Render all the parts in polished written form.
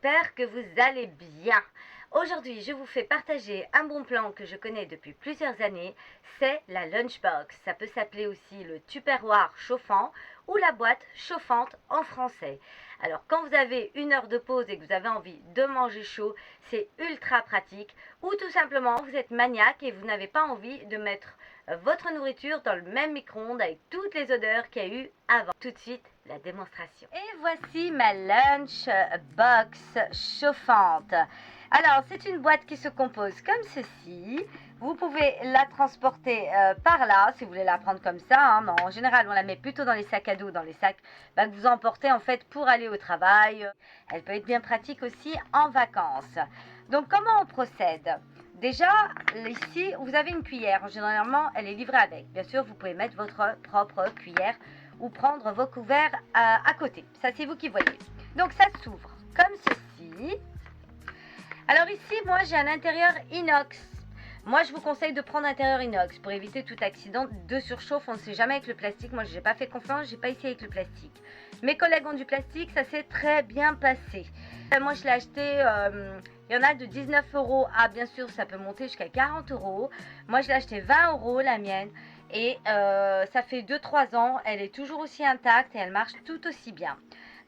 j'espère que vous allez bien. Aujourd'hui, je vous fais partager un bon plan que je connais depuis plusieurs années, c'est la lunchbox. Ça peut s'appeler aussi le tupperware chauffant ou la boîte chauffante en français. Alors quand vous avez une heure de pause et que vous avez envie de manger chaud, c'est ultra pratique. Ou tout simplement, vous êtes maniaque et vous n'avez pas envie de mettre votre nourriture dans le même micro-ondes avec toutes les odeurs qu'il y a eu avant. Tout de suite, la démonstration. Et voici ma lunch box chauffante. Alors, c'est une boîte qui se compose comme ceci. Vous pouvez la transporter par là, si vous voulez la prendre comme ça. Hein. Mais en général, on la met plutôt dans les sacs à dos, dans les sacs que vous emportez en fait pour aller au travail. Elle peut être bien pratique aussi en vacances. Donc, comment on procède ? Déjà, ici, vous avez une cuillère. Généralement, elle est livrée avec. Bien sûr, vous pouvez mettre votre propre cuillère ou prendre vos couverts à côté. Ça, c'est vous qui voyez. Donc, ça s'ouvre comme ceci. Alors ici, moi, j'ai un intérieur inox. Moi, je vous conseille de prendre un intérieur inox pour éviter tout accident de surchauffe. On ne sait jamais avec le plastique. Moi, je n'ai pas fait confiance. Je n'ai pas essayé avec le plastique. Mes collègues ont du plastique. Ça s'est très bien passé. Moi, je l'ai acheté... il y en a de 19 € à, bien sûr, ça peut monter jusqu'à 40 €. Moi, je l'ai acheté 20 €, la mienne. Et ça fait 2-3 ans. Elle est toujours aussi intacte et elle marche tout aussi bien.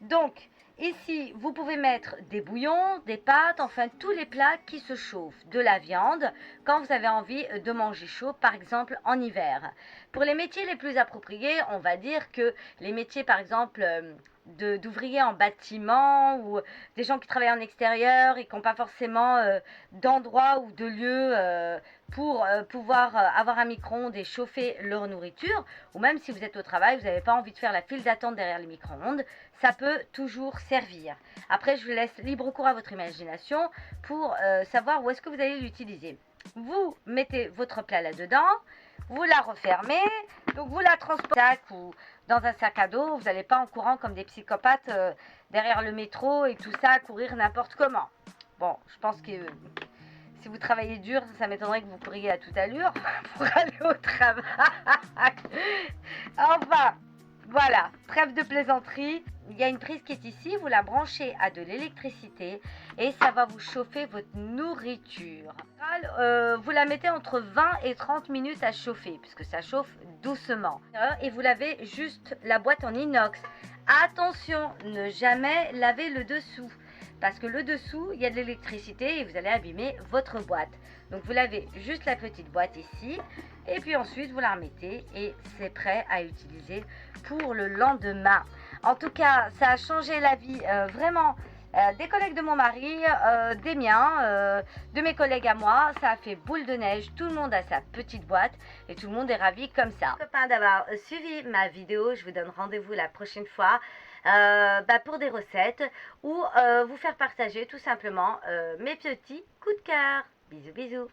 Donc... ici, vous pouvez mettre des bouillons, des pâtes, enfin tous les plats qui se chauffent, de la viande, quand vous avez envie de manger chaud, par exemple en hiver. Pour les métiers les plus appropriés, on va dire que les métiers, par exemple, d'ouvriers en bâtiment ou des gens qui travaillent en extérieur et qui n'ont pas forcément d'endroit ou de lieu pour pouvoir avoir un micro-ondes et chauffer leur nourriture, ou même si vous êtes au travail, vous n'avez pas envie de faire la file d'attente derrière les micro-ondes, ça peut toujours servir. Après, je vous laisse libre cours à votre imagination pour savoir où est-ce que vous allez l'utiliser. Vous mettez votre plat là-dedans, vous la refermez, donc vous la transportez ou dans un sac à dos, vous n'allez pas en courant comme des psychopathes derrière le métro et tout ça, courir n'importe comment. Bon, je pense que si vous travaillez dur, ça m'étonnerait que vous couriez à toute allure pour aller au travail. Enfin, voilà, trêve de plaisanterie. Il y a une prise qui est ici, vous la branchez à de l'électricité et ça va vous chauffer votre nourriture. Vous la mettez entre 20 et 30 minutes à chauffer puisque ça chauffe doucement. Et vous lavez juste la boîte en inox. Attention, ne jamais laver le dessous. Parce que le dessous, il y a de l'électricité et vous allez abîmer votre boîte. Donc vous lavez juste la petite boîte ici. Et puis ensuite, vous la remettez et c'est prêt à utiliser pour le lendemain. En tout cas, ça a changé la vie vraiment des collègues de mon mari, des miens, de mes collègues à moi. Ça a fait boule de neige. Tout le monde a sa petite boîte et tout le monde est ravi comme ça. Copains d'avoir suivi ma vidéo. Je vous donne rendez-vous la prochaine fois. Pour des recettes ou vous faire partager tout simplement mes petits coups de cœur. Bisous bisous.